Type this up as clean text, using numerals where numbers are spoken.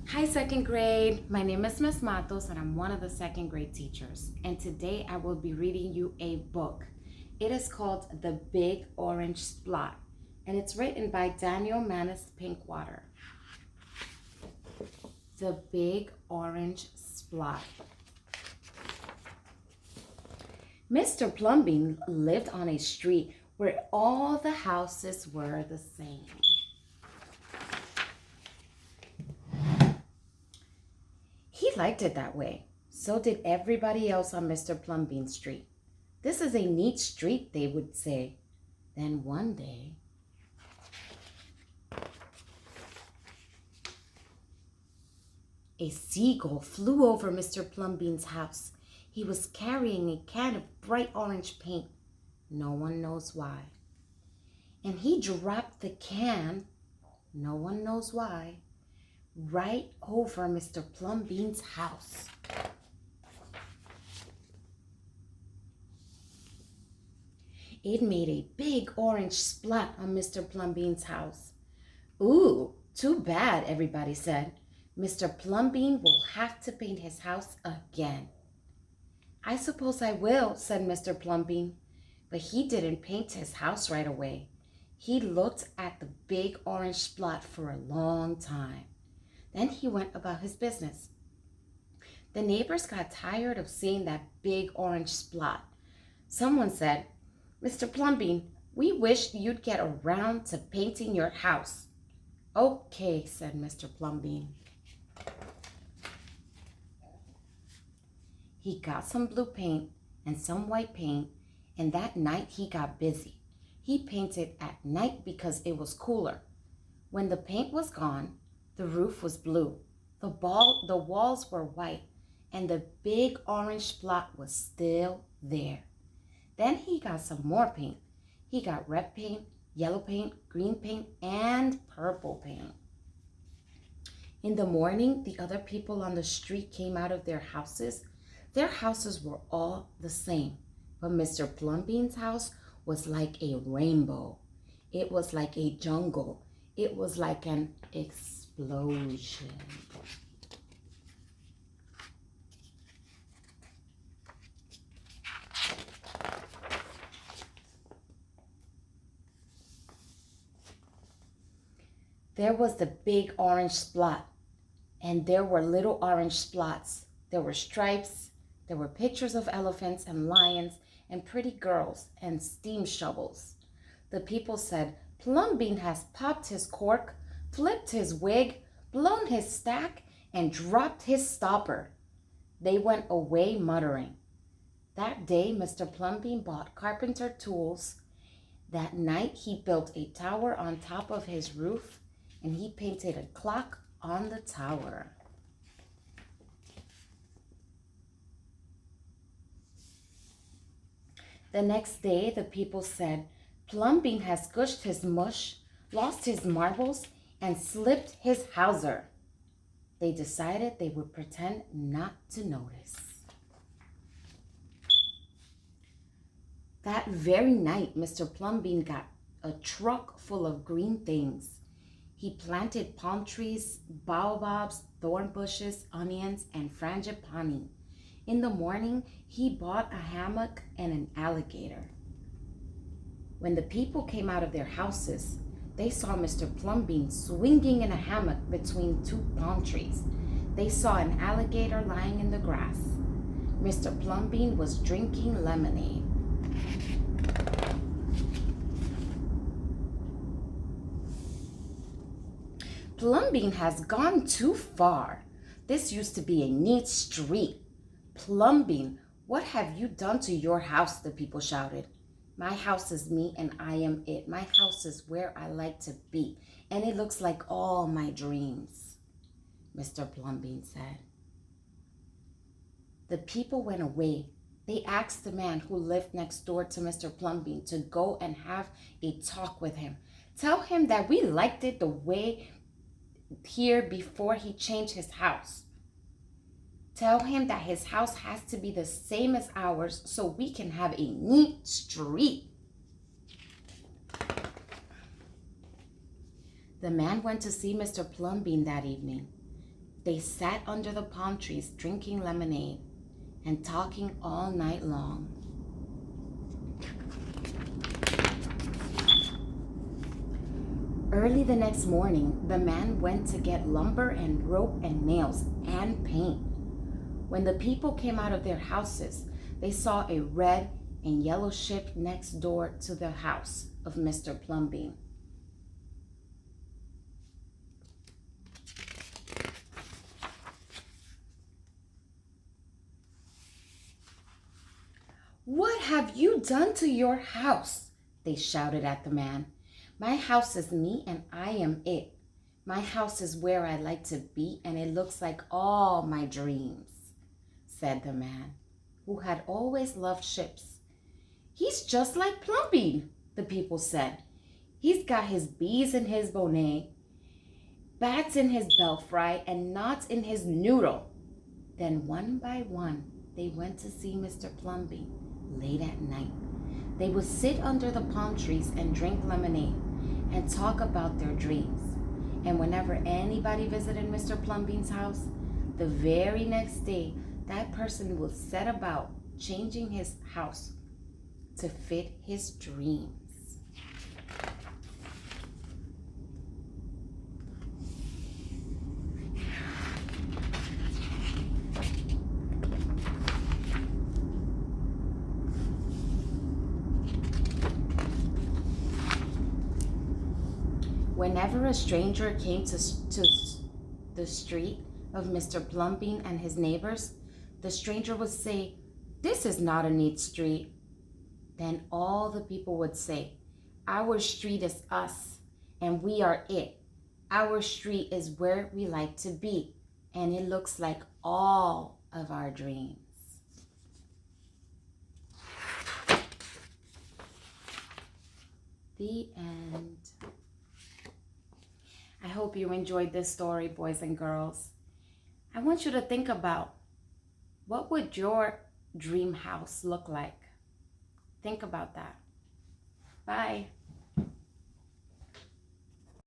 Hi, second grade. My name is Miss Matos, and I'm one of the second grade teachers. And today I will be reading you a book. It is called The Big Orange Splot, and it's written by Daniel Manis Pinkwater. The Big Orange Splot. Mr. Plumbean lived on a street where all the houses were the same. He liked it that way. So did everybody else on Mr. Plumbean Street. This is a neat street, they would say. Then one day, a seagull flew over Mr. Plumbean's house. He was carrying a can of bright orange paint. No one knows why. And he dropped the can, no one knows why, right over Mr. Plumbean's house. It made a big orange splat on Mr. Plumbean's house. Ooh, too bad, everybody said. Mr. Plumbean will have to paint his house again. I suppose I will, said Mr. Plumbean. But he didn't paint his house right away. He looked at the big orange splat for a long time. Then he went about his business. The neighbors got tired of seeing that big orange splat. Someone said, Mr. Plumbean, we wish you'd get around to painting your house. Okay, said Mr. Plumbean. He got some blue paint and some white paint, and that night he got busy. He painted at night because it was cooler. When the paint was gone, the roof was blue, the walls were white, and the big orange spot was still there. Then he got some more paint. He got red paint, yellow paint, green paint, and purple paint. In the morning, the other people on the street came out of their houses. Their houses were all the same, but Mr. Plumbean's house was like a rainbow. It was like a jungle. It was like an explosion. There was the big orange spot, and there were little orange spots. There were stripes. There were pictures of elephants and lions and pretty girls and steam shovels. The people said, Plumbean has popped his cork, flipped his wig, blown his stack, and dropped his stopper. They went away muttering. That day, Mr. Plumbean bought carpenter tools. That night, he built a tower on top of his roof, and he painted a clock on the tower. The next day, the people said, Plumbean has gushed his mush, lost his marbles, and slipped his hawser. They decided they would pretend not to notice. That very night, Mr. Plumbean got a truck full of green things. He planted palm trees, baobabs, thorn bushes, onions, and frangipani. In the morning, he bought a hammock and an alligator. When the people came out of their houses, they saw Mr. Plumbean swinging in a hammock between two palm trees. They saw an alligator lying in the grass. Mr. Plumbean was drinking lemonade. Plumbean has gone too far. This used to be a neat street. Plumbean, what have you done to your house? The people shouted. My house is me and I am it. My house is where I like to be, and it looks like all my dreams, Mr. Plumbean said. The people went away. They asked the man who lived next door to Mr. Plumbean to go and have a talk with him. Tell him that we liked it the way here before he changed his house. Tell him that his house has to be the same as ours so we can have a neat street. The man went to see Mr. Plumbean that evening. They sat under the palm trees drinking lemonade and talking all night long. Early the next morning, the man went to get lumber and rope and nails and paint. When the people came out of their houses, they saw a red and yellow ship next door to the house of Mr. Plumbean. "What have you done to your house?" they shouted at the man. "My house is me and I am it. My house is where I like to be and it looks like all my dreams," said the man, who had always loved ships. "He's just like Plumbean," the people said. "He's got his bees in his bonnet, bats in his belfry, and knots in his noodle." Then one by one, they went to see Mr. Plumbean late at night. They would sit under the palm trees and drink lemonade and talk about their dreams. And whenever anybody visited Mr. Plumbean's house, the very next day, that person would set about changing his house to fit his dreams. Whenever a stranger came to the street of Mr. Plumbean and his neighbors, the stranger would say, "This is not a neat street." Then all the people would say, "Our street is us, and we are it. Our street is where we like to be, and it looks like all of our dreams." The end. I hope you enjoyed this story, boys and girls. I want you to think about, what would your dream house look like? Think about that. Bye.